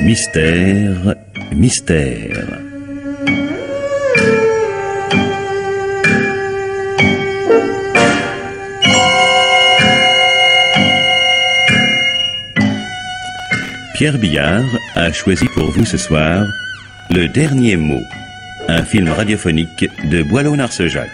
Mystère, mystère. Pierre Billard a choisi pour vous ce soir Le Dernier Mot, un film radiophonique de Boileau-Narcejac.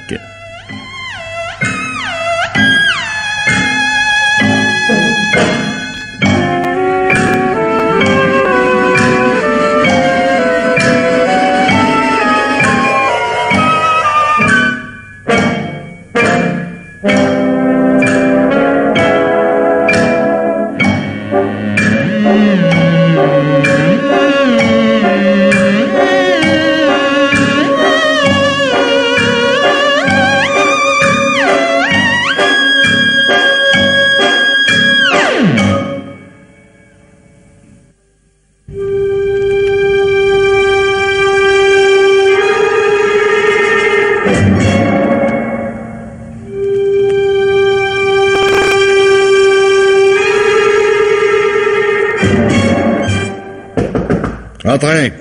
Entrez.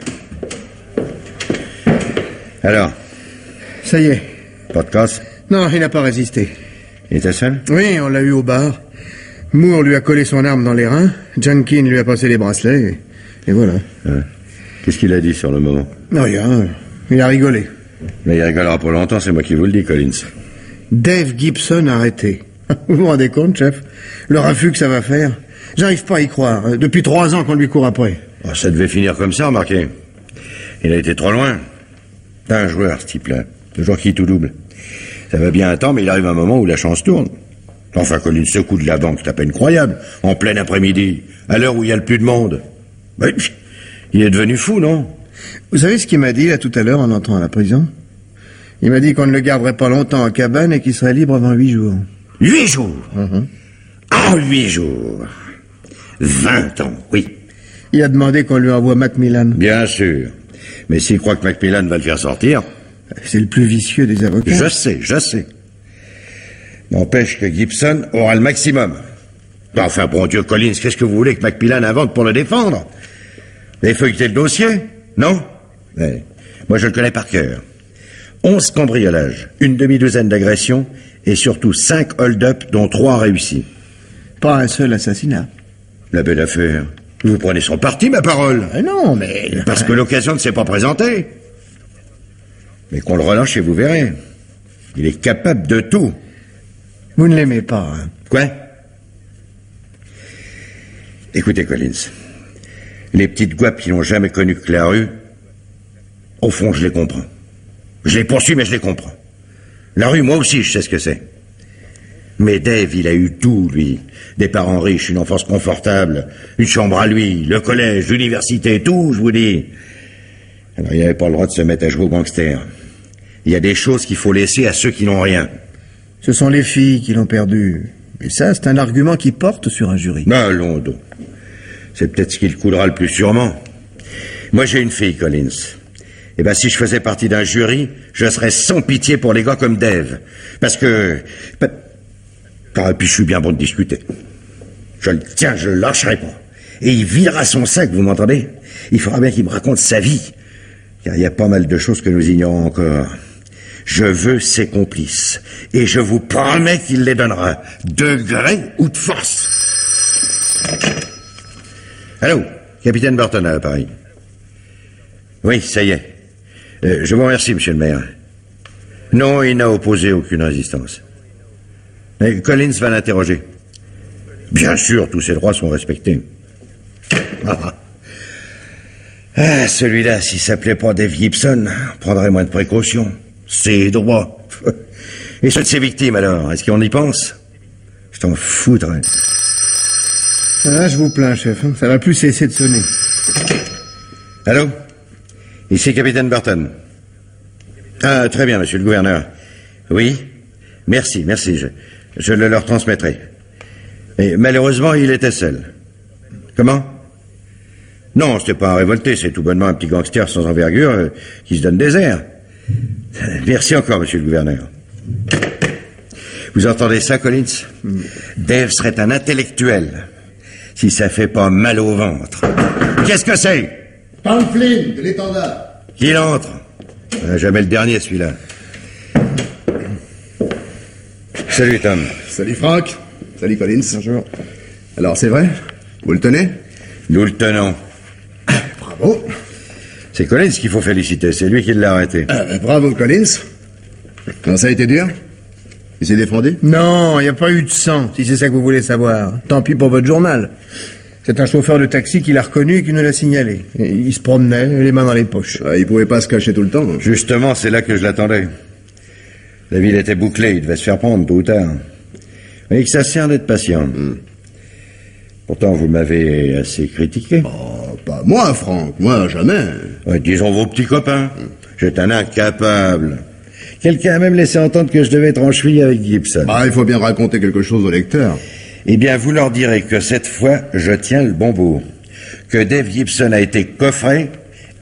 Alors? Ça y est. Pas de casse? Non, il n'a pas résisté. Il était seul? Oui, on l'a eu au bar. Moore lui a collé son arme dans les reins. Junkin lui a passé les bracelets. Et voilà. Qu'est-ce qu'il a dit sur le moment? Rien. Il a rigolé. Mais il rigolera pas longtemps, c'est moi qui vous le dis, Collins. Dave Gibson arrêté. Vous vous rendez compte, chef? Le raffut que ça va faire? J'arrive pas à y croire. Depuis 3 ans qu'on lui court après. Oh, ça devait finir comme ça, remarquez. Il a été trop loin. C'est un joueur, ce type-là. Toujours qui tout double. Ça va bien un temps, mais il arrive un moment où la chance tourne. Enfin, Collins, ce coup de la banque, c'est à peine croyable. En plein après-midi, à l'heure où il y a le plus de monde. Ben, il est devenu fou, non? Vous savez ce qu'il m'a dit, là, tout à l'heure, en entrant à la prison? Il m'a dit qu'on ne le garderait pas longtemps en cabane et qu'il serait libre avant 8 jours. 8 jours? Ah, 8 jours. 20 ans, oui. Il a demandé qu'on lui envoie Macmillan. Bien sûr. Mais s'il croit que Macmillan va le faire sortir... C'est le plus vicieux des avocats. Je sais. N'empêche que Gibson aura le maximum. Enfin, bon Dieu, Collins, qu'est-ce que vous voulez que Macmillan invente pour le défendre? Vous avez feuilleté le dossier? Non? Mais, moi, je le connais par cœur. 11 cambriolages, une demi-douzaine d'agressions et surtout 5 hold-up, dont 3 réussis. Pas un seul assassinat. La belle affaire. Vous prenez son parti, ma parole. Non, mais... Parce que l'occasion ne s'est pas présentée. Mais qu'on le relâche et vous verrez. Il est capable de tout. Vous ne l'aimez pas, hein? Quoi? Écoutez, Collins. Les petites guapes qui n'ont jamais connu que la rue, au fond, je les comprends. Je les poursuis, mais je les comprends. La rue, moi aussi, je sais ce que c'est. Mais Dave, il a eu tout, lui. Des parents riches, une enfance confortable, une chambre à lui, le collège, l'université, tout, je vous dis. Alors, il n'avait pas le droit de se mettre à jouer au gangster. Il y a des choses qu'il faut laisser à ceux qui n'ont rien. Ce sont les filles qui l'ont perdu. Et ça, c'est un argument qui porte sur un jury. Allons donc. C'est peut-être ce qui le coulera le plus sûrement. Moi, j'ai une fille, Collins. Eh ben, si je faisais partie d'un jury, je serais sans pitié pour les gars comme Dave. Parce que... Et puis je suis bien bon de discuter. Je le tiens, je le lâcherai pas. Et il videra son sac, vous m'entendez? Il faudra bien qu'il me raconte sa vie. Car il y a pas mal de choses que nous ignorons encore. Je veux ses complices. Et je vous promets qu'il les donnera. De gré ou de force. Allô, capitaine Burton à l'appareil. Oui, ça y est. Je vous remercie, monsieur le maire. Non, il n'a opposé aucune résistance. Collins va l'interroger. Bien sûr, tous ses droits sont respectés. Celui-là, s'il s'appelait pas Dave Gibson, prendrait moins de précautions. Ses droits. Et ceux de ses victimes, alors, est-ce qu'on y pense? Je t'en foutrais. Ah, je vous plains, chef. Ça va plus cesser de sonner. Allô? Ici, capitaine Burton. Ah, très bien, monsieur le gouverneur. Oui? Merci. Je le leur transmettrai. Et malheureusement, il était seul. Comment? Non, c'était pas un révolté, c'est tout bonnement un petit gangster sans envergure qui se donne des airs. Merci encore, monsieur le gouverneur. Vous entendez ça, Collins? Dave serait un intellectuel. si ça fait pas mal au ventre. Qu'est-ce que c'est? Tom Flynn, de l'étendard. Qu'il entre. Jamais le dernier, celui-là. Salut, Tom. Salut, Franck. Salut, Collins. Bonjour. Alors, c'est vrai? Vous le tenez? Nous le tenons. Bravo. C'est Collins qu'il faut féliciter, c'est lui qui l'a arrêté. Bravo, Collins. Alors, ça a été dur? Il s'est défendu? Non, il n'y a pas eu de sang, si c'est ça que vous voulez savoir. Tant pis pour votre journal. C'est un chauffeur de taxi qui l'a reconnu et qui nous l'a signalé. Et il se promenait, les mains dans les poches. Il pouvait pas se cacher tout le temps. Justement, c'est là que je l'attendais. La ville était bouclée, il devait se faire prendre tôt ou tard. Vous voyez que ça sert d'être patient. Pourtant, vous m'avez assez critiqué. Oh, pas moi, Franck. Moi, jamais. Ouais, disons vos petits copains. J'étais un incapable. Quelqu'un a même laissé entendre que je devais être en cheville avec Gibson. Il faut bien raconter quelque chose au lecteur. Eh bien, vous leur direz que cette fois, je tiens le bon bout. Que Dave Gibson a été coffré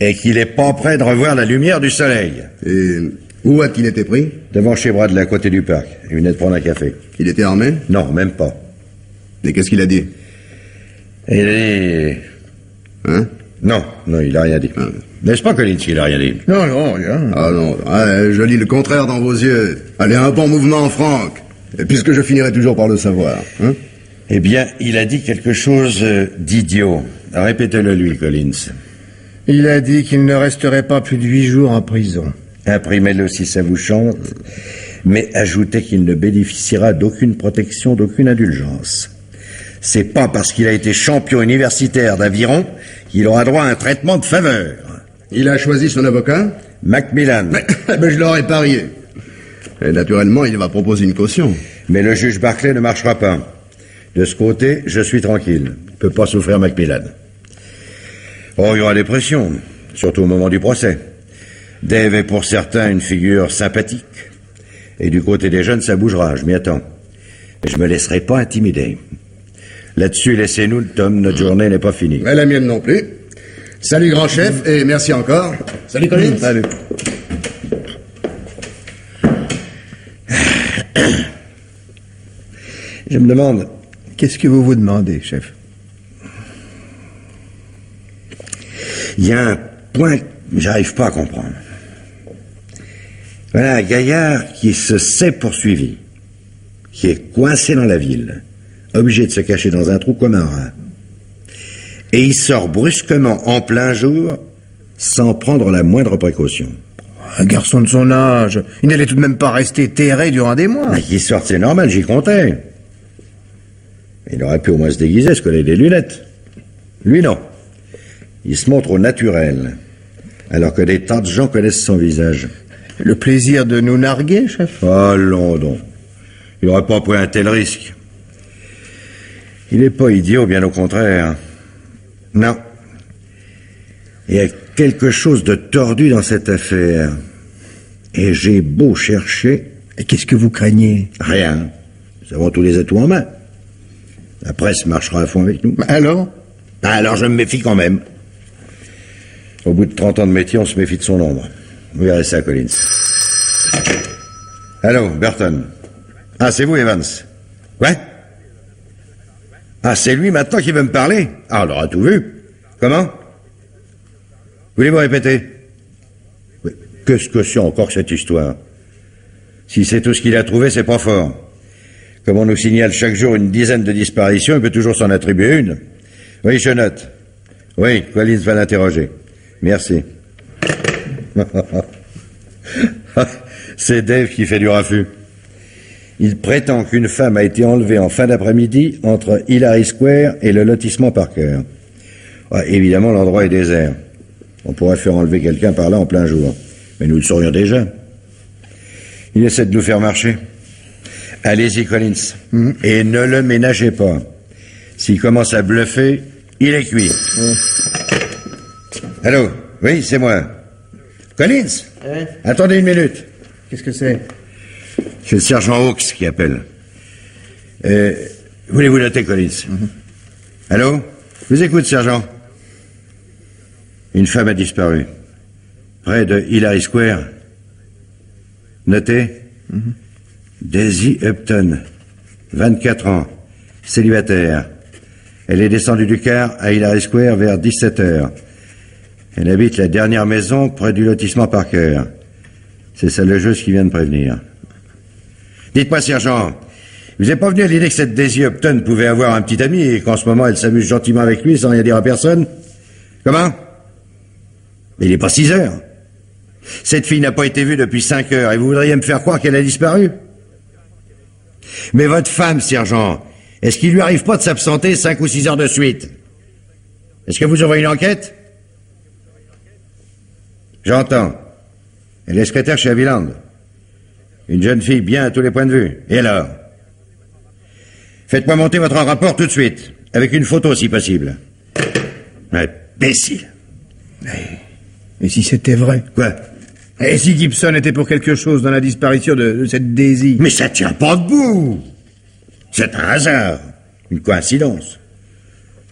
et qu'il est pas prêt de revoir la lumière du soleil. Et où a-t-il été pris? Devant chez Brad, à côté du parc. Il venait de prendre un café. Il était armé? Non, même pas. Et qu'est-ce qu'il a dit? Il a dit... Hein? Non, il a rien dit. N'est-ce pas, Collins, qu'il a rien dit? Non, rien. Ah non, je lis le contraire dans vos yeux. Allez, un bon mouvement, Franck. Et puisque je finirai toujours par le savoir. Hein? Eh bien, il a dit quelque chose d'idiot. Répétez-le lui, Collins. Il a dit qu'il ne resterait pas plus de 8 jours en prison. Imprimez-le si ça vous chante, mais ajoutez qu'il ne bénéficiera d'aucune protection, d'aucune indulgence. C'est pas parce qu'il a été champion universitaire d'aviron qu'il aura droit à un traitement de faveur. Il a choisi son avocat? Macmillan. Mais je l'aurais parié. Et naturellement, il va proposer une caution. Mais le juge Barclay ne marchera pas. De ce côté, je suis tranquille. Il ne peut pas souffrir Macmillan. Oh, il y aura des pressions, surtout au moment du procès. Dave est pour certains une figure sympathique. Et du côté des jeunes, ça bougera, je m'y attends. Mais je me laisserai pas intimider. Là-dessus, laissez-nous, Tom, notre journée n'est pas finie. Mais la mienne non plus. Salut, grand chef, et merci encore. Salut, Collins. Salut. Je me demande... Qu'est-ce que vous vous demandez, chef? Il y a un point que j'arrive pas à comprendre. Voilà un gaillard qui se sait poursuivi, qui est coincé dans la ville, obligé de se cacher dans un trou comme un rat. Et il sort brusquement en plein jour, sans prendre la moindre précaution. Un garçon de son âge, il n'allait tout de même pas rester terré durant des mois. Qu'il sorte, c'est normal, j'y comptais. Il aurait pu au moins se déguiser, se coller des lunettes. Lui, non. Il se montre au naturel, alors que des tas de gens connaissent son visage. Le plaisir de nous narguer, chef? Oh, London. Il n'aurait pas pris un tel risque. Il n'est pas idiot, bien au contraire. Non. Il y a quelque chose de tordu dans cette affaire. Et j'ai beau chercher... Et qu'est-ce que vous craignez? Rien. Nous avons tous les atouts en main. La presse marchera à fond avec nous. Alors? Alors je me méfie quand même. Au bout de 30 ans de métier, on se méfie de son ombre. Vous verrez ça, Collins. Allô, Burton. Ah, c'est vous, Evans? Ouais? Ah, c'est lui maintenant qui veut me parler? Ah, on aura tout vu. Comment? Voulez-vous répéter? Oui. Qu'est-ce que c'est encore que cette histoire? Si c'est tout ce qu'il a trouvé, c'est pas fort. Comme on nous signale chaque jour une dizaine de disparitions, il peut toujours s'en attribuer une. Oui, je note. Oui, Collins va l'interroger. Merci. C'est Dave qui fait du raffut. Il prétend qu'une femme a été enlevée en fin d'après-midi entre Hillary Square et le lotissement Parker. Ouais, évidemment, l'endroit est désert. On pourrait faire enlever quelqu'un par là en plein jour. Mais nous le saurions déjà. Il essaie de nous faire marcher. Allez-y, Collins. Et ne le ménagez pas. S'il commence à bluffer, il est cuit. Allô? Oui, c'est moi. Collins? Attendez une minute. Qu'est-ce que c'est? C'est le sergent Hawks qui appelle. Voulez-vous noter, Collins? Allô? Je vous écoute, sergent. Une femme a disparu. Près de Hillary Square. Notez? Daisy Upton. 24 ans. Célibataire. Elle est descendue du car à Hillary Square vers 17h. Elle habite la dernière maison près du lotissement Parker. C'est sa logeuse qui vient de prévenir. Dites-moi, sergent, vous n'êtes pas venu à l'idée que cette Daisy Upton pouvait avoir un petit ami et qu'en ce moment elle s'amuse gentiment avec lui sans rien dire à personne? Comment? Mais il n'est pas 6 heures. Cette fille n'a pas été vue depuis 5 heures et vous voudriez me faire croire qu'elle a disparu? Mais votre femme, sergent, est-ce qu'il lui arrive pas de s'absenter 5 ou 6 heures de suite? Est-ce que vous ouvrez une enquête? J'entends. Elle est secrétaire chez Haviland. Une jeune fille bien à tous les points de vue. Et alors? Faites-moi monter votre rapport tout de suite, avec une photo si possible. Imbécile. Et si c'était vrai? Quoi? Et si Gibson était pour quelque chose dans la disparition de cette Daisy? Mais ça tient pas debout. C'est un hasard. Une coïncidence.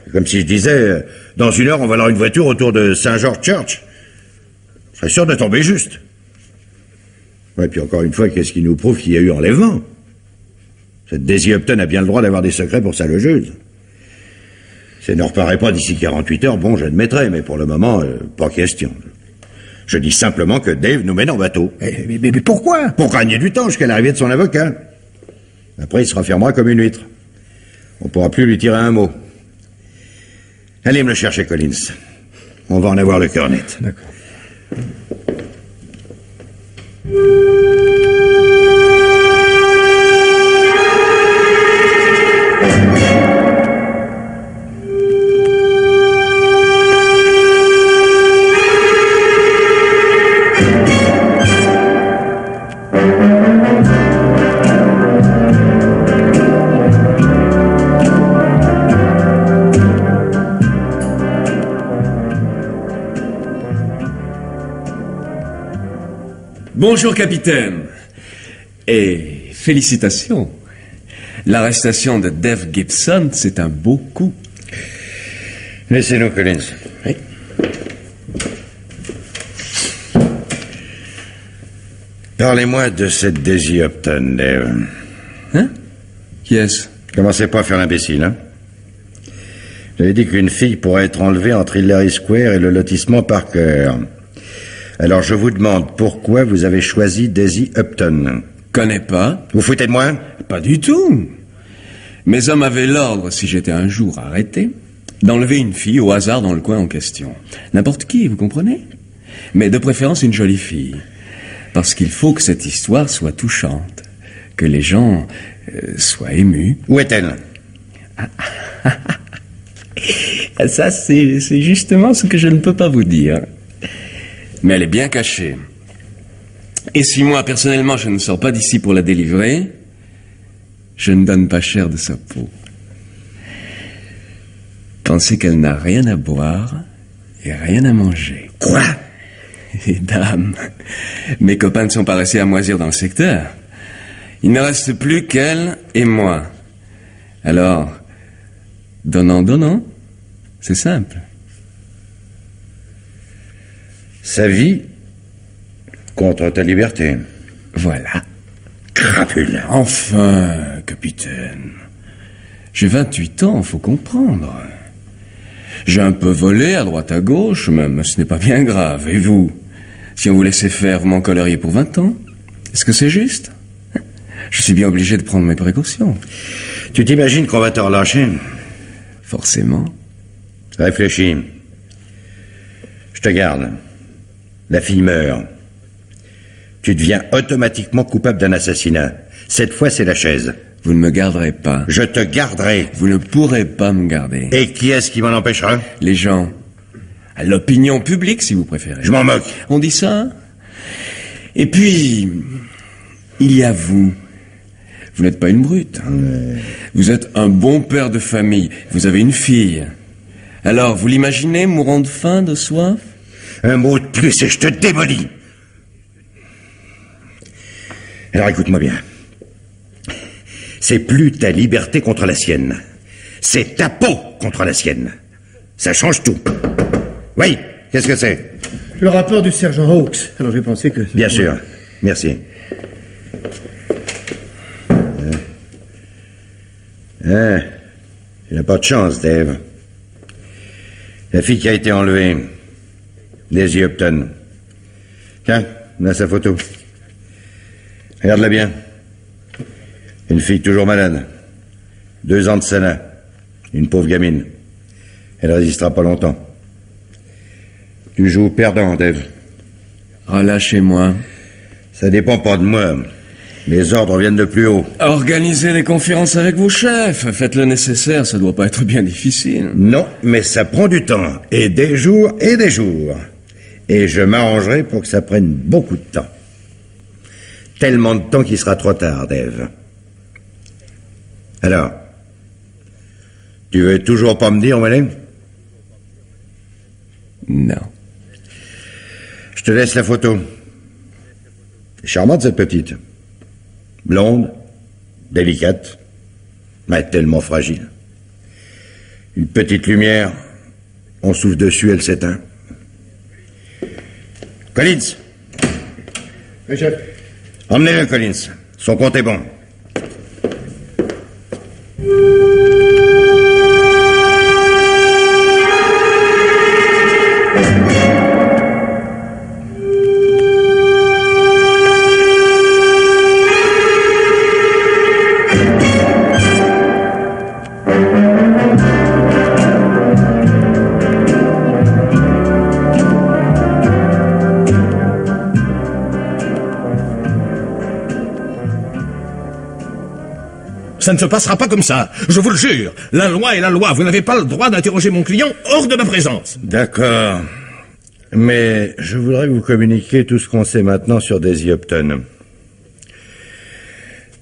C'est comme si je disais, dans 1 heure, on va avoir une voiture autour de Saint-George Church. Je serais sûr de tomber juste. Ouais, puis encore une fois, qu'est-ce qui nous prouve qu'il y a eu enlèvement? Cette Daisy Upton a bien le droit d'avoir des secrets pour sa logeuse. Si elle ne reparaît pas d'ici 48 heures, bon, j'admettrai, mais pour le moment, pas question. Je dis simplement que Dave nous mène en bateau. Mais pourquoi? Pour gagner du temps jusqu'à l'arrivée de son avocat. Après, il se refermera comme une huître. On pourra plus lui tirer un mot. Allez me le chercher, Collins. On va en avoir le cœur net. D'accord. Bonjour, capitaine. Et félicitations. L'arrestation de Dave Gibson, c'est un beau coup. Laissez-nous, Collins. Oui. Parlez-moi de cette Daisy Upton, Dave. Hein? Qui est-ce? Commencez pas à faire l'imbécile, hein? J'avais dit qu'une fille pourrait être enlevée entre Hillary Square et le lotissement Parker. Alors je vous demande pourquoi vous avez choisi Daisy Upton. Connais pas. Vous foutez de moi? Pas du tout. Mes hommes avaient l'ordre, si j'étais un jour arrêté, d'enlever une fille au hasard dans le coin en question. N'importe qui, vous comprenez? Mais de préférence une jolie fille. Parce qu'il faut que cette histoire soit touchante. Que les gens soient émus. Où est-elle? Ça, c'est justement ce que je ne peux pas vous dire. Mais elle est bien cachée. Et si moi, personnellement, je ne sors pas d'ici pour la délivrer, je ne donne pas cher de sa peau. Pensez qu'elle n'a rien à boire et rien à manger. Quoi? Et dame, mes copains ne sont pas restés à moisir dans le secteur. Il ne reste plus qu'elle et moi. Alors, donnant, c'est simple. Sa vie contre ta liberté. Voilà. Crapule. Enfin, capitaine. J'ai 28 ans, faut comprendre. J'ai un peu volé à droite à gauche, mais ce n'est pas bien grave. Et vous? Si on vous laissait faire, vous m'en colleriez pour 20 ans? Est-ce que c'est juste? Je suis bien obligé de prendre mes précautions. Tu t'imagines qu'on va te relâcher? Forcément. Réfléchis. Je te garde. La fille meurt. Tu deviens automatiquement coupable d'un assassinat. Cette fois, c'est la chaise. Vous ne me garderez pas. Je te garderai. Vous ne pourrez pas me garder. Et qui est-ce qui m'en empêchera? Les gens. À l'opinion publique, si vous préférez. Je m'en moque. On dit ça? Et puis, il y a vous. Vous n'êtes pas une brute. Vous êtes un bon père de famille. Vous avez une fille. Alors, vous l'imaginez mourant de faim, de soif? Un mot de plus et je te démolis. Alors écoute-moi bien. C'est plus ta liberté contre la sienne. C'est ta peau contre la sienne. Ça change tout. Oui, qu'est-ce que c'est? Le rapport du sergent Hawks. Alors j'ai pensé que... Bien sûr, merci. Il n'a pas de chance, Dave. La fille qui a été enlevée, Daisy Upton. Tiens, on a sa photo. Regarde-la bien. Une fille toujours malade. 2 ans de Sénat. Une pauvre gamine. Elle résistera pas longtemps. Tu joues perdant, Dave. Relâchez-moi. Ça dépend pas de moi. Les ordres viennent de plus haut. Organisez les conférences avec vos chefs. Faites le nécessaire, ça doit pas être bien difficile. Non, mais ça prend du temps. Et des jours et des jours. Et je m'arrangerai pour que ça prenne beaucoup de temps. Tellement de temps qu'il sera trop tard, Dave. Alors, tu veux toujours pas me dire où elle est? Non. Je te laisse la photo. Charmante, cette petite. Blonde, délicate, mais tellement fragile. Une petite lumière, on souffle dessus, elle s'éteint. Collins! Oui, chef. Emmenez-le, Collins. Son compte est bon. Ça ne se passera pas comme ça, je vous le jure. La loi est la loi, vous n'avez pas le droit d'interroger mon client hors de ma présence. D'accord. Mais je voudrais vous communiquer tout ce qu'on sait maintenant sur Daisy Upton.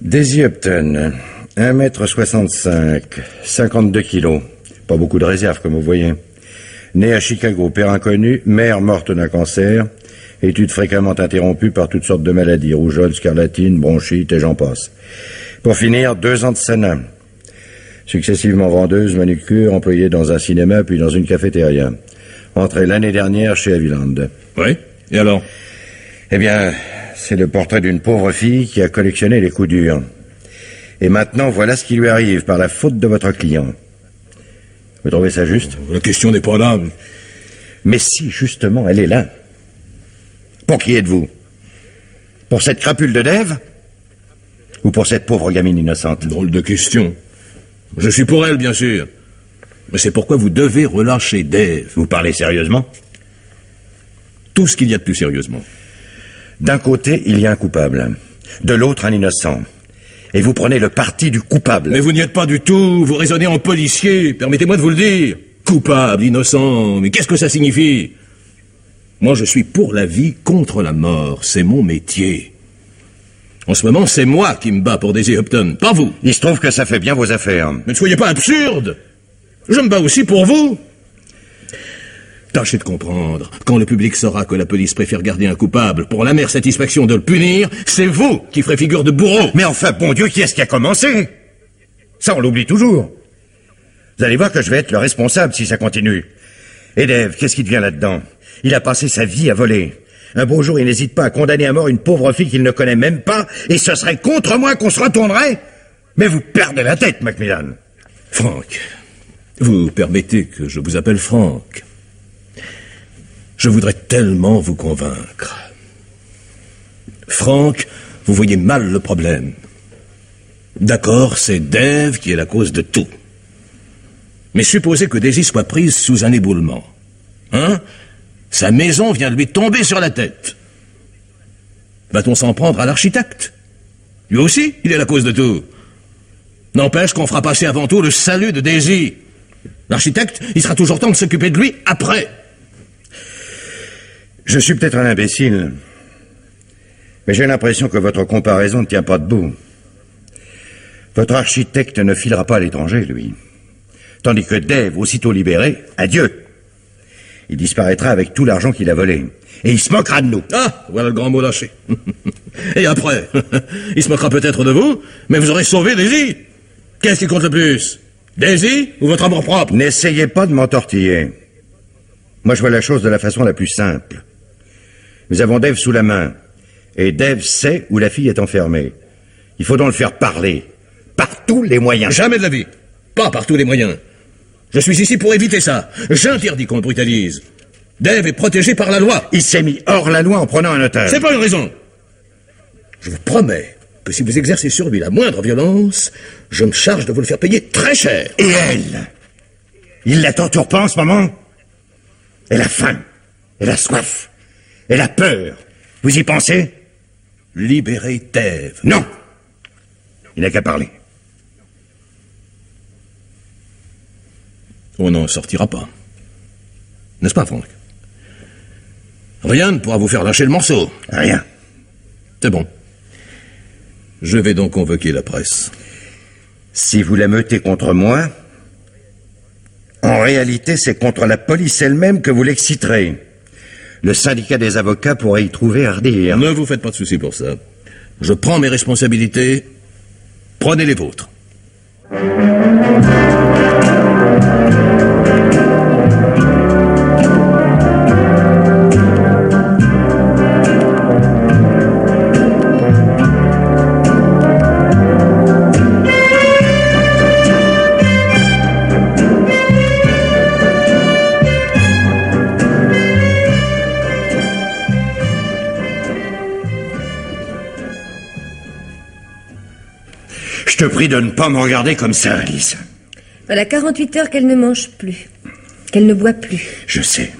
Daisy Upton, 1m65, 52 kilos. Pas beaucoup de réserve, comme vous voyez. Née à Chicago, père inconnu, mère morte d'un cancer, études fréquemment interrompues par toutes sortes de maladies, rougeole, scarlatine, bronchite et j'en passe. Pour finir, 2 ans de Sénat. Successivement vendeuse, manucure, employée dans un cinéma puis dans une cafétéria. Entrée l'année dernière chez Haviland. Oui, et alors? Eh bien, c'est le portrait d'une pauvre fille qui a collectionné les coups durs. Et maintenant, voilà ce qui lui arrive par la faute de votre client. Vous trouvez ça juste? La question n'est pas là. Mais si, justement, elle est là. Pour qui êtes-vous? Pour cette crapule de Dave? Ou pour cette pauvre gamine innocente? Drôle de question. Je suis pour elle, bien sûr. Mais c'est pourquoi vous devez relâcher Dave. Vous parlez sérieusement? Tout ce qu'il y a de plus sérieusement. D'un côté, il y a un coupable. De l'autre, un innocent. Et vous prenez le parti du coupable. Mais vous n'y êtes pas du tout. Vous raisonnez en policier. Permettez-moi de vous le dire. Coupable, innocent. Mais qu'est-ce que ça signifie? Moi, je suis pour la vie contre la mort. C'est mon métier. En ce moment, c'est moi qui me bats pour Daisy Upton, pas vous. Il se trouve que ça fait bien vos affaires. Mais ne soyez pas absurde. Je me bats aussi pour vous. Tâchez de comprendre. Quand le public saura que la police préfère garder un coupable pour l'amère satisfaction de le punir, c'est vous qui ferez figure de bourreau. Mais enfin, bon Dieu, qui est-ce qui a commencé? Ça, on l'oublie toujours. Vous allez voir que je vais être le responsable si ça continue. Et Dave, qu'est-ce qui devient là-dedans? Il a passé sa vie à voler. Un beau jour, il n'hésite pas à condamner à mort une pauvre fille qu'il ne connaît même pas, et ce serait contre moi qu'on se retournerait? Mais vous perdez la tête, Macmillan. Frank, vous permettez que je vous appelle Frank. Je voudrais tellement vous convaincre. Frank, vous voyez mal le problème. D'accord, c'est Dave qui est la cause de tout. Mais supposez que Daisy soit prise sous un éboulement. Hein? Sa maison vient de lui tomber sur la tête. Va-t-on s'en prendre à l'architecte? Lui aussi, il est la cause de tout. N'empêche qu'on fera passer avant tout le salut de Daisy. L'architecte, il sera toujours temps de s'occuper de lui après. Je suis peut-être un imbécile, mais j'ai l'impression que votre comparaison ne tient pas debout. Votre architecte ne filera pas à l'étranger, lui. Tandis que Dave, aussitôt libéré, adieu. Il disparaîtra avec tout l'argent qu'il a volé. Et il se moquera de nous. Ah, voilà le grand mot lâché. Et après, il se moquera peut-être de vous, mais vous aurez sauvé Daisy. Qu'est-ce qui compte le plus? Daisy ou votre amour propre? N'essayez pas de m'entortiller. Moi, je vois la chose de la façon la plus simple. Nous avons Dave sous la main. Et Dave sait où la fille est enfermée. Il faut donc le faire parler. Par tous les moyens. Jamais de la vie. Pas par tous les moyens. Je suis ici pour éviter ça. J'interdis qu'on le brutalise. Dave est protégé par la loi. Il s'est mis hors la loi en prenant un otage. C'est pas une raison. Je vous promets que si vous exercez sur lui la moindre violence, je me charge de vous le faire payer très cher. Et elle? Il la torture pas en ce moment? Elle a faim. Elle a soif. Elle a peur. Vous y pensez? Libérez Dave. Non. Il n'a qu'à parler. On n'en sortira pas. N'est-ce pas, Franck? Rien ne pourra vous faire lâcher le morceau. Rien. C'est bon. Je vais donc convoquer la presse. Si vous la meutez contre moi, en réalité, c'est contre la police elle-même que vous l'exciterez. Le syndicat des avocats pourrait y trouver ardire. Ne vous faites pas de soucis pour ça. Je prends mes responsabilités. Prenez les vôtres. Je te prie de ne pas me regarder comme ça, Alice. Voilà 48 heures qu'elle ne mange plus. Qu'elle ne boit plus. Je sais.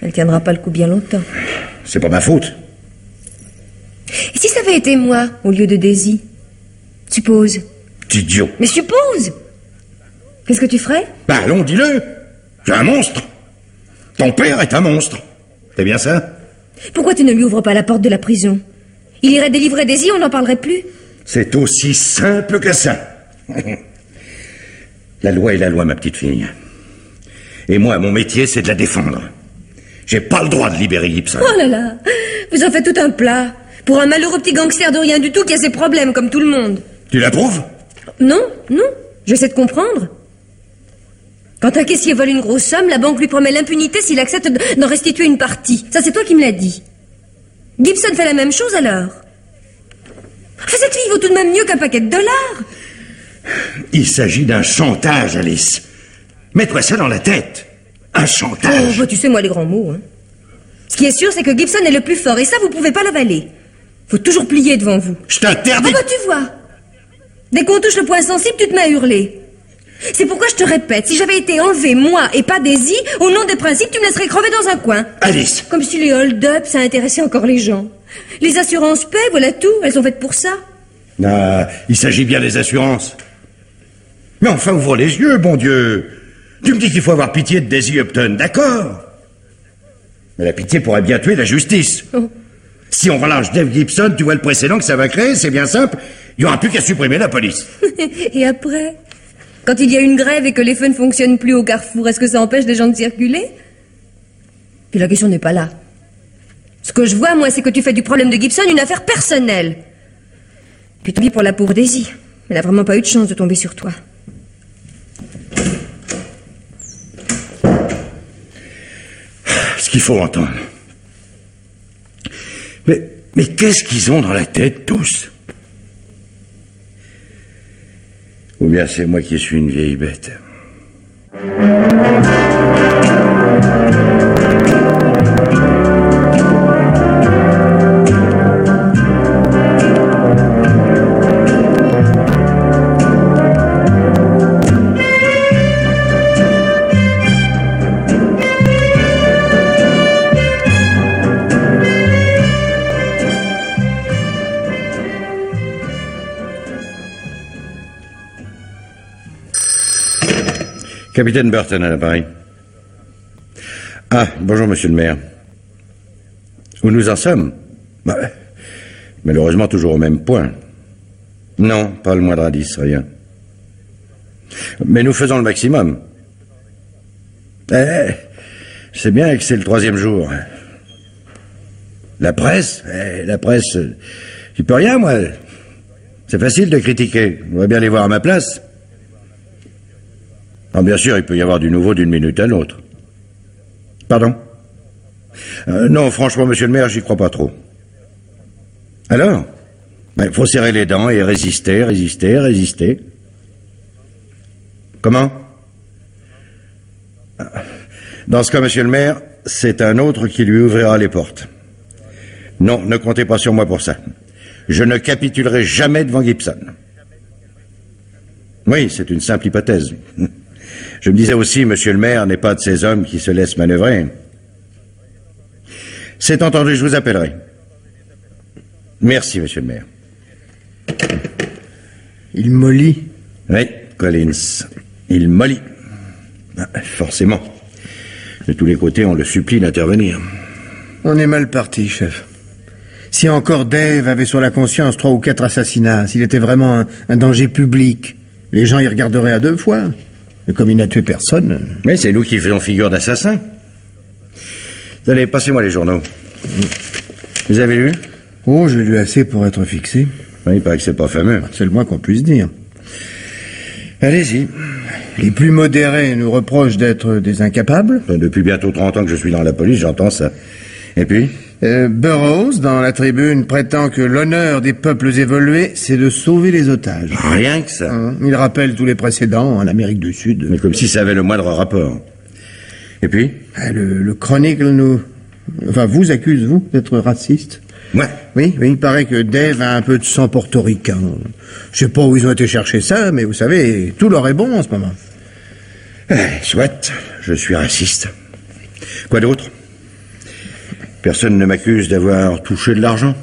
Elle tiendra pas le coup bien longtemps. C'est pas ma faute. Et si ça avait été moi, au lieu de Daisy? Suppose. Idiot. Mais suppose! Qu'est-ce que tu ferais? Bah allons, dis-le. Tu es un monstre. Ton père est un monstre. C'est bien ça? Pourquoi tu ne lui ouvres pas la porte de la prison? Il irait délivrer Daisy, on n'en parlerait plus. C'est aussi simple que ça. La loi est la loi, ma petite fille. Et moi, mon métier, c'est de la défendre. J'ai pas le droit de libérer Gibson. Oh là là, vous en faites tout un plat. Pour un malheureux petit gangster de rien du tout qui a ses problèmes, comme tout le monde. Tu l'approuves? Non, j'essaie de comprendre. Quand un caissier vole une grosse somme, la banque lui promet l'impunité s'il accepte d'en restituer une partie. Ça, c'est toi qui me l'as dit. Gibson fait la même chose, alors? Enfin, cette fille vaut tout de même mieux qu'un paquet de dollars. Il s'agit d'un chantage, Alice. Mets-toi ça dans la tête. Un chantage. Oh, bah, tu sais, moi, les grands mots, hein. Ce qui est sûr, c'est que Gibson est le plus fort, et ça, vous pouvez pas l'avaler. Faut toujours plier devant vous. Je t'interdis... Ah bah, tu vois. Dès qu'on touche le point sensible, tu te mets à hurler. C'est pourquoi je te répète, si j'avais été enlevée, moi, et pas Daisy, au nom des principes, tu me laisserais crever dans un coin. Alice. Comme si les hold-up, ça intéressait encore les gens. Les assurances paient, voilà tout. Elles sont faites pour ça. Ah, il s'agit bien des assurances. Mais enfin, ouvre les yeux, bon Dieu. Tu me dis qu'il faut avoir pitié de Daisy Upton, d'accord? Mais la pitié pourrait bien tuer la justice. Oh. Si on relâche Dave Gibson, tu vois le précédent que ça va créer, c'est bien simple. Il n'y aura plus qu'à supprimer la police. Et après? Quand il y a une grève et que les feux ne fonctionnent plus au carrefour, est-ce que ça empêche les gens de circuler? Puis la question n'est pas là. Ce que je vois, moi, c'est que tu fais du problème de Gibson une affaire personnelle. Puis tant pis pour la pauvre Daisy. Elle n'a vraiment pas eu de chance de tomber sur toi. Ce qu'il faut entendre. Mais qu'est-ce qu'ils ont dans la tête, tous? Ou bien c'est moi qui suis une vieille bête. Capitaine Burton à l'appareil. Ah, bonjour, monsieur le maire. Où nous en sommes? Bah, malheureusement, toujours au même point. Non, pas le moindre indice, rien. Mais nous faisons le maximum. C'est bien que c'est le 3e jour. La presse, j'y peux rien, moi. C'est facile de critiquer. On va bien les voir à ma place. Ah, bien sûr, il peut y avoir du nouveau d'une minute à l'autre. Pardon? Non, franchement, monsieur le maire, j'y crois pas trop. Alors? Il faut serrer les dents et résister. Comment? Dans ce cas, monsieur le maire, c'est un autre qui lui ouvrira les portes. Non, ne comptez pas sur moi pour ça. Je ne capitulerai jamais devant Gibson. Oui, c'est une simple hypothèse. Je me disais aussi, monsieur le maire n'est pas de ces hommes qui se laissent manœuvrer. C'est entendu, je vous appellerai. Merci, monsieur le maire. Il mollit. Oui, Collins, il mollit. Forcément. De tous les côtés, on le supplie d'intervenir. On est mal parti, chef. Si encore Dave avait sur la conscience 3 ou 4 assassinats, s'il était vraiment un danger public, les gens y regarderaient à 2 fois. Et comme il n'a tué personne... Mais c'est nous qui faisons figure d'assassin. Allez, passez-moi les journaux. Vous avez lu? Oh, j'ai lu assez pour être fixé. Oui, il paraît que c'est pas fameux. C'est le moins qu'on puisse dire. Allez-y. Les plus modérés nous reprochent d'être des incapables. Depuis bientôt 30 ans que je suis dans la police, j'entends ça. Et puis? Burroughs, dans la tribune, prétend que l'honneur des peuples évolués, c'est de sauver les otages. Rien que ça. Il rappelle tous les précédents en Amérique du Sud. Mais comme si ça avait le moindre rapport. Et puis? Le Chronicle nous... Enfin, vous accuse, vous, d'être raciste. Ouais. Oui, il paraît que Dave a un peu de sang portoricain. Je sais pas où ils ont été chercher ça, mais vous savez, tout leur est bon en ce moment. Soit, je suis raciste. Quoi d'autre? Personne ne m'accuse d'avoir touché de l'argent?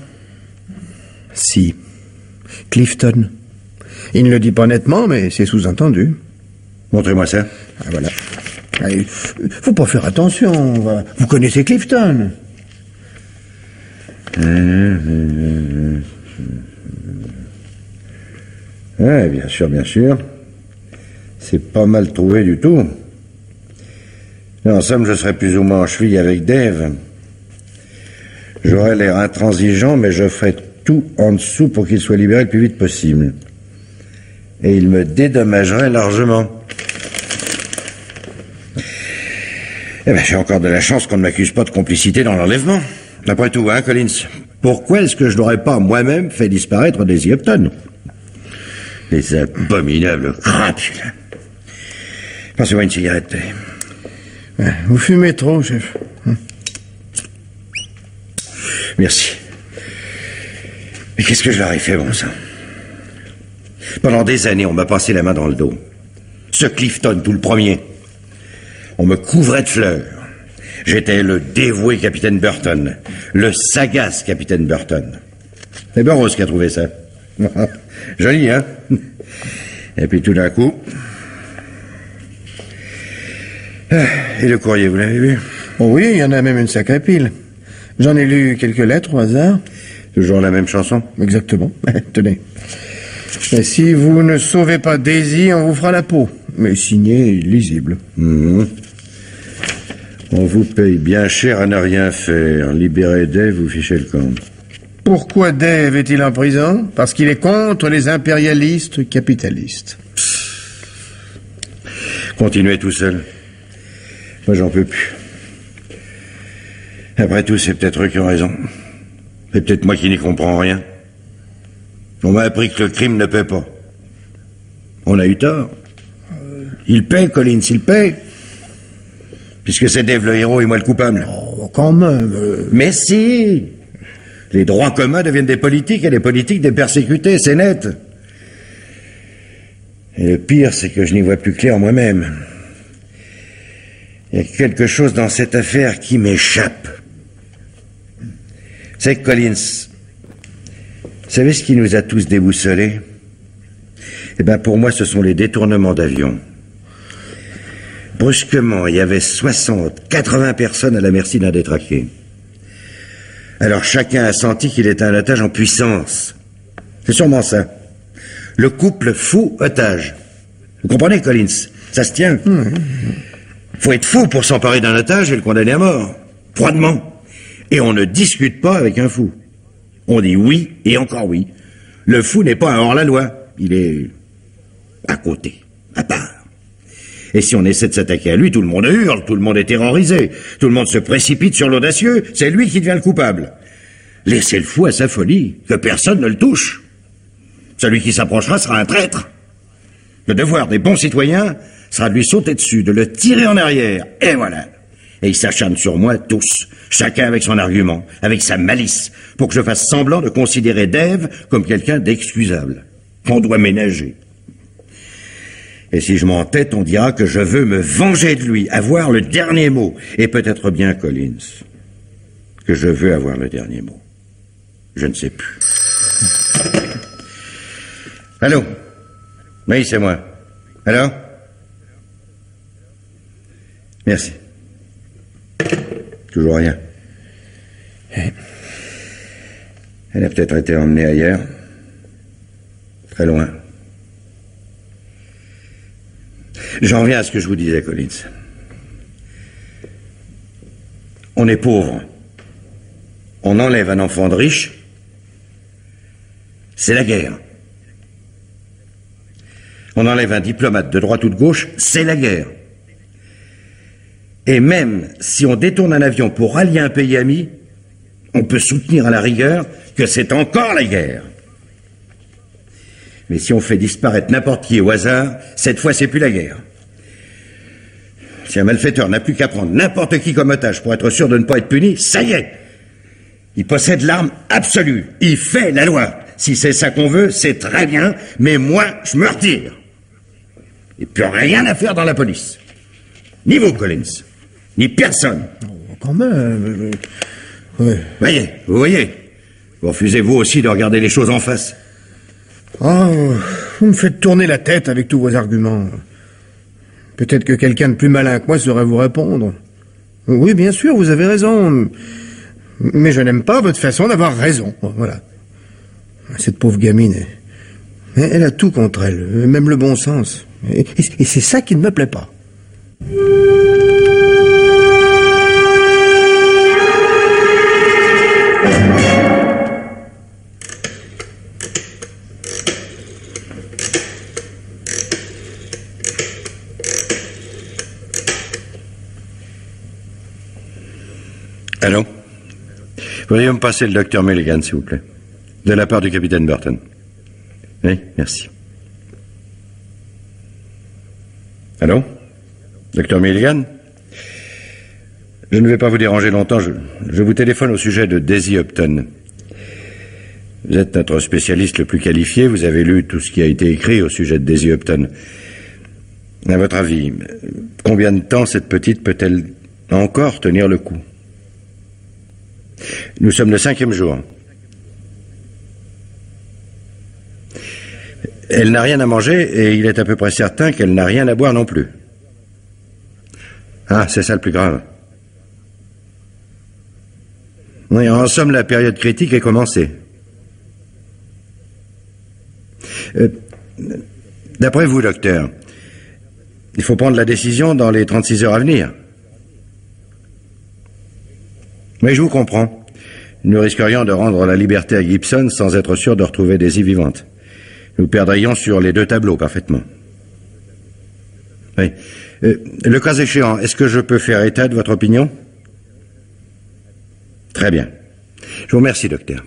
Si. Clifton. Il ne le dit pas nettement, mais c'est sous-entendu. Montrez-moi ça. Ah, voilà. Allez, faut pas faire attention. Vous connaissez Clifton? Ouais, bien sûr, bien sûr. C'est pas mal trouvé du tout. En somme, je serais plus ou moins en cheville avec Dave. J'aurais l'air intransigeant, mais je ferais tout en dessous pour qu'il soit libéré le plus vite possible. Et il me dédommagerait largement. Eh ben, j'ai encore de la chance qu'on ne m'accuse pas de complicité dans l'enlèvement. Après tout, hein, Collins? Pourquoi est-ce que je n'aurais pas moi-même fait disparaître Daisy Upton? Les abominables crapules. Passez-moi une cigarette. Vous fumez trop, chef. Merci. Mais qu'est-ce que je leur ai fait, bon sang? Pendant des années, on m'a passé la main dans le dos. Ce Clifton, tout le premier. On me couvrait de fleurs. J'étais le dévoué capitaine Burton. Le sagace capitaine Burton. C'est Burroughs qui a trouvé ça. Joli, hein? Et puis tout d'un coup... Et le courrier, vous l'avez vu? Oh oui, il y en a même une sacrée pile. J'en ai lu quelques lettres au hasard. Toujours la même chanson? Exactement. Tenez. Et si vous ne sauvez pas Daisy, on vous fera la peau. Mais signé, lisible. On vous paye bien cher à ne rien faire. Libérez Dave, vous fichez le camp. Pourquoi Dave est-il en prison? Parce qu'il est contre les impérialistes capitalistes. Continuez tout seul. Moi, j'en peux plus. Après tout, c'est peut-être eux qui ont raison. C'est peut-être moi qui n'y comprends rien. On m'a appris que le crime ne paie pas. On a eu tort. Il paie, Collins, il paie. Puisque c'est Dave le héros et moi le coupable. Oh, quand même. Mais si! Les droits communs deviennent des politiques et les politiques des persécutés, c'est net. Et le pire, c'est que je n'y vois plus clair moi-même. Il y a quelque chose dans cette affaire qui m'échappe. C'est que Collins, vous savez ce qui nous a tous déboussolés? Eh bien, pour moi, ce sont les détournements d'avions. Brusquement, il y avait 60, 80 personnes à la merci d'un détraqué. Alors chacun a senti qu'il était un otage en puissance. C'est sûrement ça. Le couple fou-otage. Vous comprenez, Collins? Ça se tient. Faut être fou pour s'emparer d'un otage et le condamner à mort. Froidement. Et on ne discute pas avec un fou. On dit oui et encore oui. Le fou n'est pas un hors-la-loi. Il est à côté, à part. Et si on essaie de s'attaquer à lui, tout le monde hurle, tout le monde est terrorisé, tout le monde se précipite sur l'audacieux, c'est lui qui devient le coupable. Laissez le fou à sa folie, que personne ne le touche. Celui qui s'approchera sera un traître. Le devoir des bons citoyens sera de lui sauter dessus, de le tirer en arrière. Et voilà. Et ils s'acharnent sur moi tous, chacun avec son argument, avec sa malice, pour que je fasse semblant de considérer Dave comme quelqu'un d'excusable, qu'on doit ménager. Et si je m'entête, on dira que je veux me venger de lui, avoir le dernier mot. Et peut-être bien, Collins, que je veux avoir le dernier mot. Je ne sais plus. Allô? Oui, c'est moi. Alors? Merci. Toujours rien. Elle a peut-être été emmenée ailleurs. Très loin. J'en reviens à ce que je vous disais, Collins. On est pauvre. On enlève un enfant de riche. C'est la guerre. On enlève un diplomate de droite ou de gauche. C'est la guerre. Et même si on détourne un avion pour rallier un pays ami, on peut soutenir à la rigueur que c'est encore la guerre. Mais si on fait disparaître n'importe qui au hasard, cette fois c'est plus la guerre. Si un malfaiteur n'a plus qu'à prendre n'importe qui comme otage pour être sûr de ne pas être puni, ça y est. Il possède l'arme absolue. Il fait la loi. Si c'est ça qu'on veut, c'est très bien, mais moi, je me retire. Et plus rien à faire dans la police. Ni vous, Collins, ni personne. Oh, quand même... Ouais. Vous voyez. Vous refusez vous aussi de regarder les choses en face. Oh, vous me faites tourner la tête avec tous vos arguments. Peut-être que quelqu'un de plus malin que moi saurait vous répondre. Oui, bien sûr, vous avez raison. Mais je n'aime pas votre façon d'avoir raison. Voilà. Cette pauvre gamine, elle a tout contre elle, même le bon sens. Et c'est ça qui ne me plaît pas. Allô? Pourriez-vous me passer le docteur Milligan, s'il vous plaît? De la part du capitaine Burton. Oui, merci. Allô? Docteur Milligan? Je ne vais pas vous déranger longtemps. Je vous téléphone au sujet de Daisy Upton. Vous êtes notre spécialiste le plus qualifié. Vous avez lu tout ce qui a été écrit au sujet de Daisy Upton. À votre avis, combien de temps cette petite peut-elle encore tenir le coup? Nous sommes le 5e jour. Elle n'a rien à manger et il est à peu près certain qu'elle n'a rien à boire non plus. Ah, c'est ça le plus grave. Oui, en somme, la période critique est commencée. D'après vous, docteur, il faut prendre la décision dans les 36 heures à venir. Mais je vous comprends. Nous risquerions de rendre la liberté à Gibson sans être sûr de retrouver Daisy vivante. Nous perdrions sur les deux tableaux parfaitement. Oui. Le cas échéant, est-ce que je peux faire état de votre opinion? Très bien. Je vous remercie, docteur.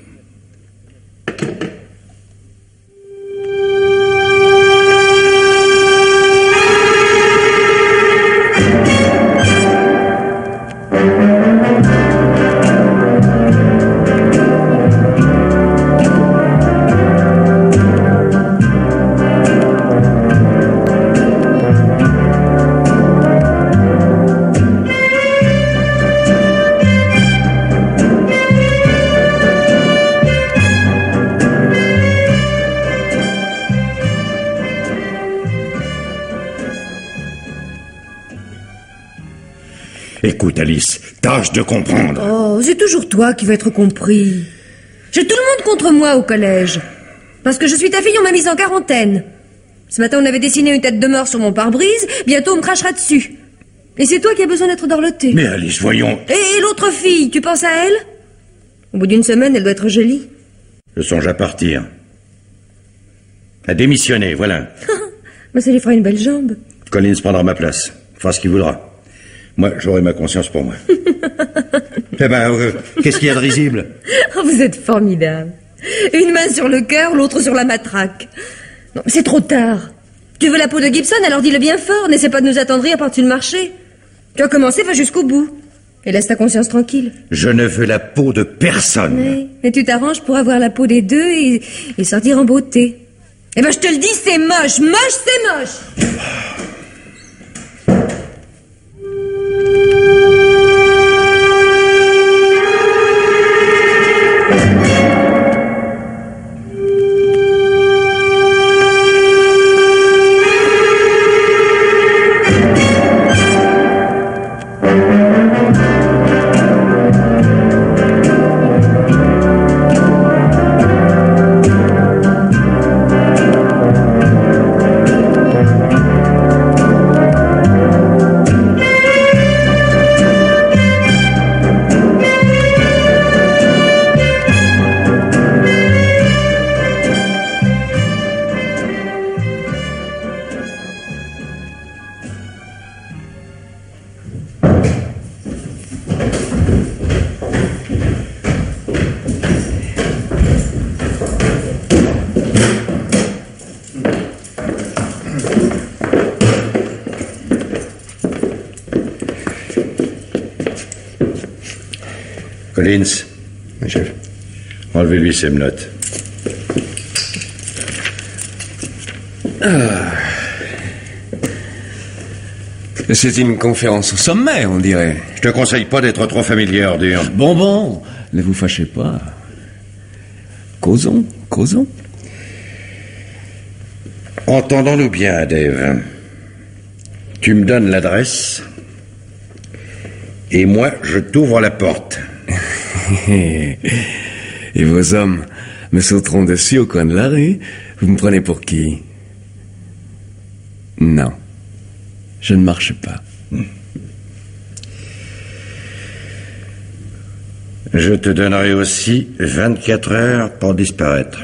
Écoute, Alice, tâche de comprendre. Oh, c'est toujours toi qui vas être compris. J'ai tout le monde contre moi au collège. Parce que je suis ta fille, on m'a mise en quarantaine. Ce matin, on avait dessiné une tête de mort sur mon pare-brise. Bientôt, on me crachera dessus. Et c'est toi qui as besoin d'être dorloté. Mais Alice, voyons... Et l'autre fille, tu penses à elle? Au bout d'une semaine, elle doit être jolie. Je songe à partir. À démissionner, voilà. Mais ça lui fera une belle jambe. Collins prendra ma place. Fera ce qu'il voudra. Moi, j'aurai ma conscience pour moi. Eh ben, qu'est-ce qu'il y a de risible? Oh, vous êtes formidable. Une main sur le cœur, l'autre sur la matraque. Non, c'est trop tard. Tu veux la peau de Gibson, alors dis-le bien fort. N'essaie pas de nous attendrir par-dessus le marché. Tu as commencé, va jusqu'au bout. Et laisse ta conscience tranquille. Je ne veux la peau de personne. Oui, mais tu t'arranges pour avoir la peau des deux et sortir en beauté. Eh ben, je te le dis, c'est moche. Moche, c'est moche. Collins. Oui, chef. Enlevez-lui ses menottes. C'est une conférence au sommet, on dirait. Je te conseille pas d'être trop familier, ordure. Bon, ne vous fâchez pas. Causons. Entendons-nous bien, Dave. Tu me donnes l'adresse et moi, je t'ouvre la porte. Et vos hommes me sauteront dessus au coin de la rue. Vous me prenez pour qui? Non. Je ne marche pas. Je te donnerai aussi 24 heures pour disparaître.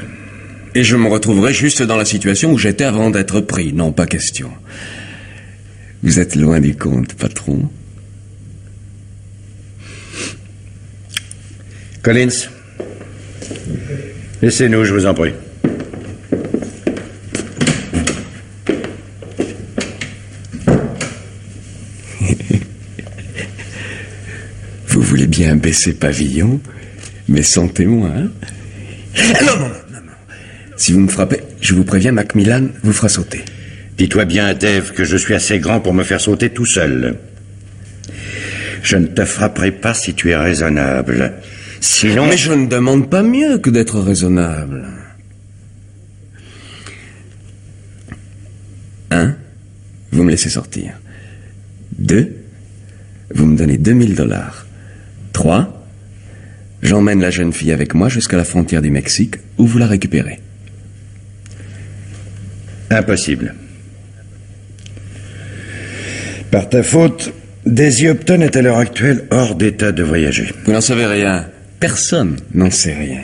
Et je me retrouverai juste dans la situation où j'étais avant d'être pris. Non, pas question. Vous êtes loin du compte, patron. Collins, laissez-nous, je vous en prie. Vous voulez bien baisser pavillon, mais sans témoin, hein? Non. Si vous me frappez, je vous préviens, Macmillan vous fera sauter. Dis-toi bien, Dave, que je suis assez grand pour me faire sauter tout seul. Je ne te frapperai pas si tu es raisonnable. Sinon... Mais je ne demande pas mieux que d'être raisonnable. 1, vous me laissez sortir. 2, vous me donnez $2000. 3, j'emmène la jeune fille avec moi jusqu'à la frontière du Mexique où vous la récupérez. Impossible. Par ta faute, Daisy Upton est à l'heure actuelle hors d'état de voyager. Vous n'en savez rien. Personne n'en sait rien.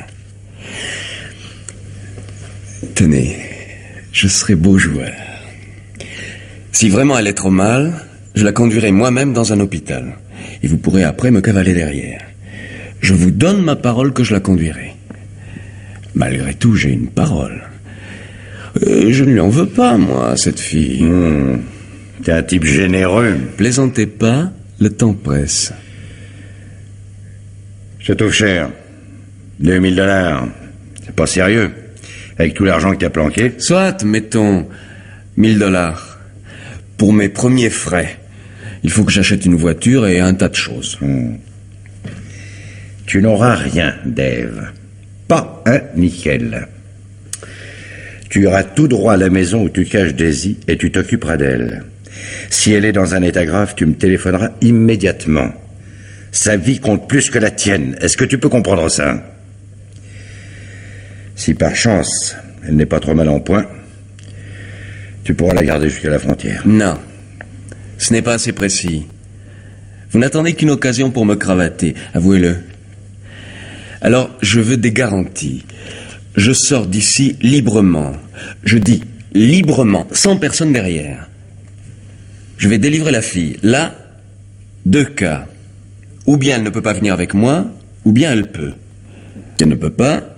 Tenez, je serai beau joueur. Si vraiment elle est trop mal, je la conduirai moi-même dans un hôpital. Et vous pourrez après me cavaler derrière. Je vous donne ma parole que je la conduirai. Malgré tout, j'ai une parole. Je ne lui en veux pas, moi, cette fille. T'es un type généreux. Plaisantez pas, le temps presse. Je te trouve cher. $2000. C'est pas sérieux. Avec tout l'argent que t'as planqué. Soit, mettons, $1000. Pour mes premiers frais. Il faut que j'achète une voiture et un tas de choses. Tu n'auras rien, Dave. Pas un nickel. Tu iras tout droit à la maison où tu caches Daisy et tu t'occuperas d'elle. Si elle est dans un état grave, tu me téléphoneras immédiatement. Sa vie compte plus que la tienne. Est-ce que tu peux comprendre ça? Si par chance, elle n'est pas trop mal en point, tu pourras la garder jusqu'à la frontière. Non. Ce n'est pas assez précis. Vous n'attendez qu'une occasion pour me cravater, avouez-le. Alors, je veux des garanties. Je sors d'ici librement. Je dis librement, sans personne derrière. Je vais délivrer la fille. Là, 2 cas. Ou bien elle ne peut pas venir avec moi, ou bien elle peut. Si elle ne peut pas,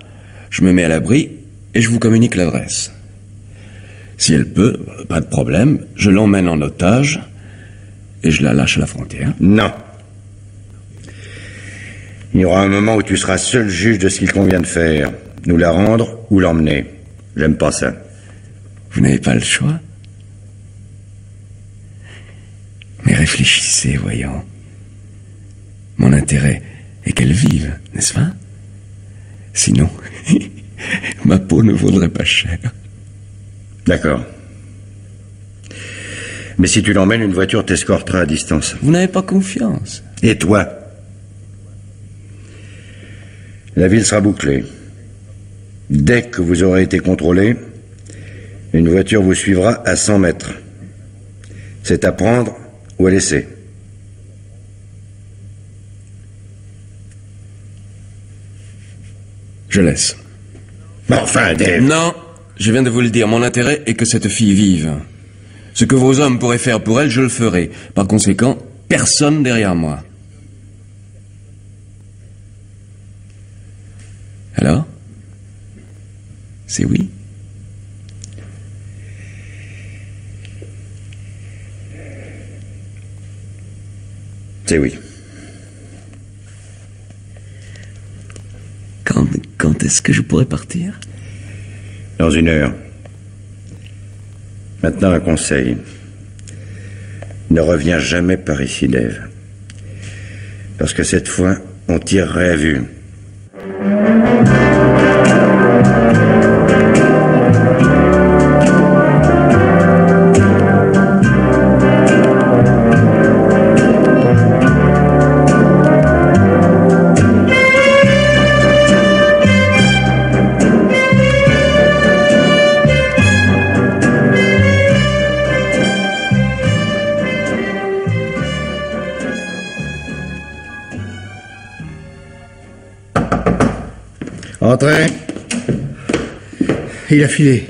je me mais à l'abri et je vous communique l'adresse. Si elle peut, pas de problème, je l'emmène en otage et je la lâche à la frontière. Non. Il y aura un moment où tu seras seul juge de ce qu'il convient de faire. Nous la rendre ou l'emmener. J'aime pas ça. Vous n'avez pas le choix? Mais réfléchissez, voyons. Mon intérêt est qu'elle vive, n'est-ce pas? Sinon, ma peau ne vaudrait pas cher. D'accord. Mais si tu l'emmènes, une voiture t'escortera à distance. Vous n'avez pas confiance. Et toi? La ville sera bouclée. Dès que vous aurez été contrôlé, une voiture vous suivra à 100 mètres. C'est à prendre ou à laisser. Je laisse. Enfin, Dave... Non, je viens de vous le dire, mon intérêt est que cette fille vive. Ce que vos hommes pourraient faire pour elle, je le ferai. Par conséquent, personne derrière moi. Alors? C'est oui? C'est oui. Quand est-ce que je pourrais partir? Dans 1 heure. Maintenant, un conseil. Ne reviens jamais par ici, Dave. Parce que cette fois, on tirerait à vue. Entrez. Il a filé.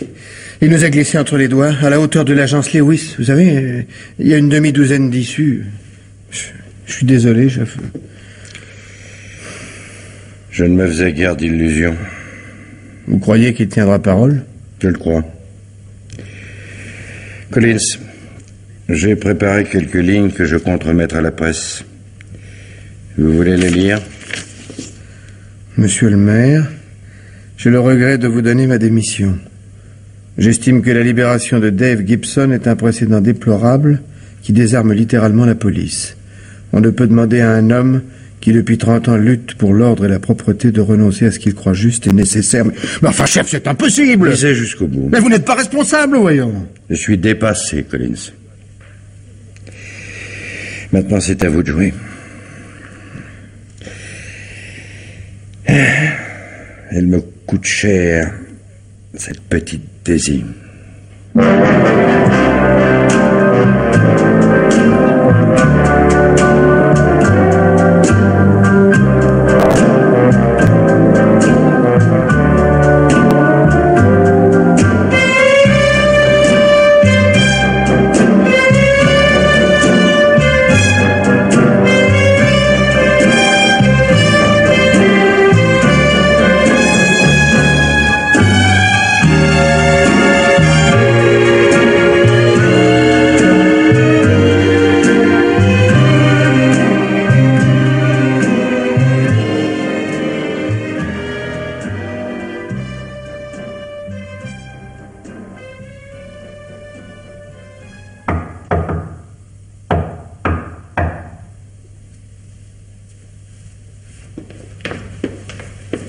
Il nous a glissé entre les doigts, à la hauteur de l'agence Lewis. Vous savez, il y a une demi-douzaine d'issues. Je suis désolé, chef. Je ne me faisais guère d'illusions. Vous croyez qu'il tiendra parole? Je le crois. Collins, j'ai préparé quelques lignes que je compte remettre à la presse. Vous voulez les lire? Monsieur le maire, j'ai le regret de vous donner ma démission. J'estime que la libération de Dave Gibson est un précédent déplorable qui désarme littéralement la police. On ne peut demander à un homme qui depuis 30 ans lutte pour l'ordre et la propreté de renoncer à ce qu'il croit juste et nécessaire. Mais enfin, chef, c'est impossible! Lisez jusqu'au bout. Mais vous n'êtes pas responsable, voyons. Je suis dépassé, Collins. Maintenant, c'est à vous de jouer. Elle me coûte cher, cette petite Daisy.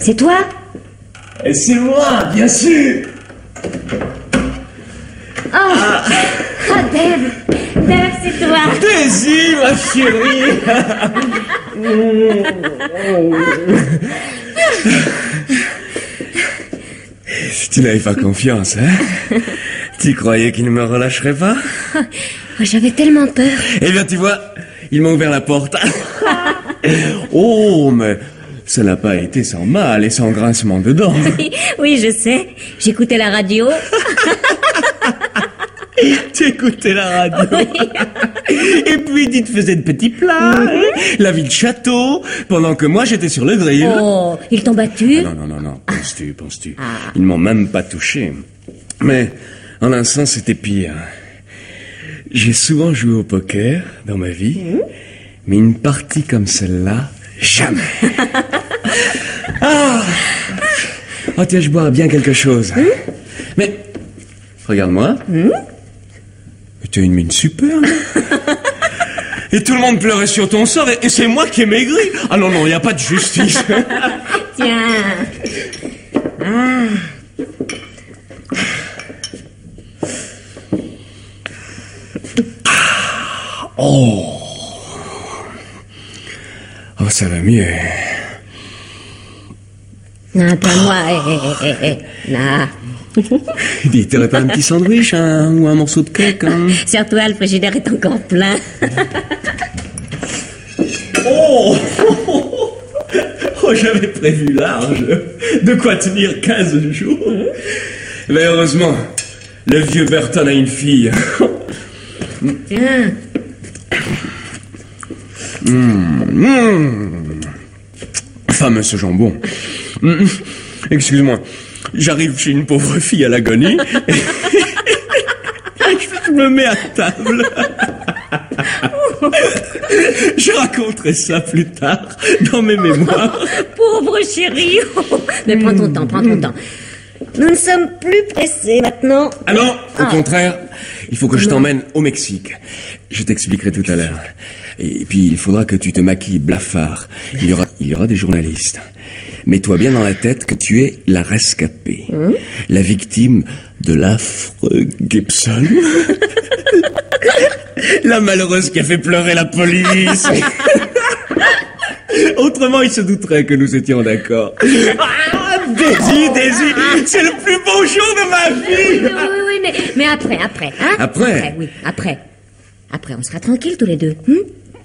C'est toi? Et c'est moi, bien sûr. Dave! Dave, c'est toi! Daisy, ma chérie. Tu n'avais pas confiance, hein? Tu croyais qu'il ne me relâcherait pas? J'avais tellement peur. Eh bien, tu vois, il m'a ouvert la porte. Oh, mais ça n'a pas été sans mal et sans grincement de dents. Oui, je sais. J'écoutais la radio. Tu écoutais la radio. Oui. Et puis tu te faisais de petits plats, hein, la vie de château, pendant que moi j'étais sur le grill. Oh, ils t'ont battu? Non, penses-tu. Ils ne m'ont même pas touché. Mais En un sens, c'était pire. J'ai souvent joué au poker dans ma vie, mais une partie comme celle-là, jamais. Oh tiens, je bois bien quelque chose. Mais, regarde-moi. Tu as une mine superbe. Et tout le monde pleurait sur ton sort, et c'est moi qui ai maigri. Ah non, non, il n'y a pas de justice. Tiens. Oh, ça va mieux. Non, pas moi. Non. Dis, t'aurais pas un petit sandwich ou un morceau de cake Sur toi, le frigidaire est encore plein. Oh, j'avais prévu large. De quoi tenir 15 jours. Mais heureusement, le vieux Burton a une fille. Tiens. Fameux ce jambon. Excuse-moi, j'arrive chez une pauvre fille à l'agonie. Je me mets à table. Je raconterai ça plus tard dans mes mémoires. Pauvre chérie. Mais prends ton temps, prends ton temps. Nous ne sommes plus pressés maintenant. Ah non, au contraire, il faut que je t'emmène au Mexique. Je t'expliquerai tout à l'heure. Et puis, il faudra que tu te maquilles blafard. Il y aura des journalistes. Mets-toi bien dans la tête que tu es la rescapée. La victime de l'affreux Gibson. La malheureuse qui a fait pleurer la police. Autrement, il se douterait que nous étions d'accord. Daisy, c'est le plus beau jour de ma vie. Oui, mais après, hein? Après, oui, après. Après, on sera tranquilles tous les deux.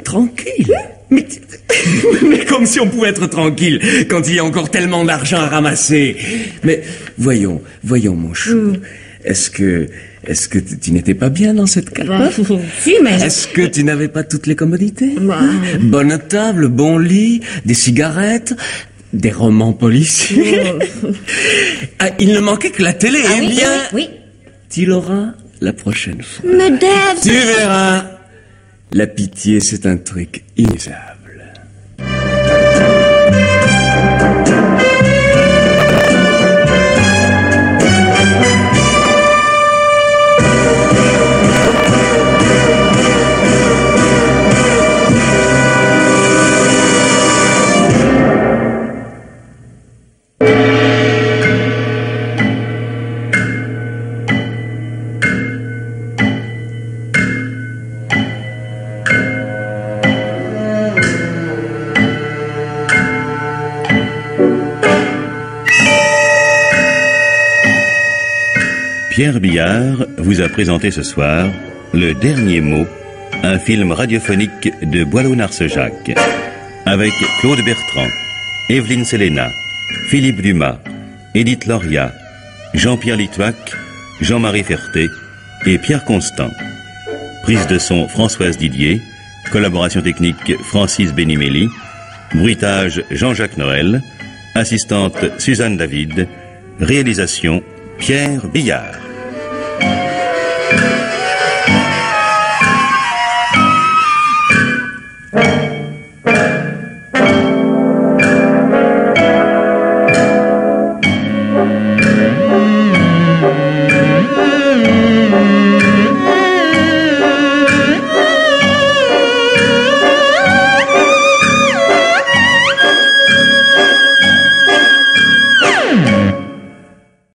Tranquille? Mais comme si on pouvait être tranquille quand il y a encore tellement d'argent à ramasser. Mais voyons, mon chou. Est-ce que tu n'étais pas bien dans cette carafe? Si, mais... Est-ce que tu n'avais pas toutes les commodités? Bonne table, bon lit, des cigarettes, des romans policiers. Il ne manquait que la télé. Oui. Tu l'auras la prochaine fois. Mais Dave... Tu verras. La pitié, c'est un truc inusable. Pierre Billard vous a présenté ce soir Le Dernier Mot, un film radiophonique de Boileau-Narcejac, avec Claude Bertrand, Evelyne Selena, Philippe Dumas, Édith Loria, Jean-Pierre Litwack, Jean-Marie Ferté et Pierre Constant. Prise de son Françoise Didier, collaboration technique Francis Benimelli, bruitage Jean-Jacques Noël, assistante Suzanne David, réalisation Pierre Billard.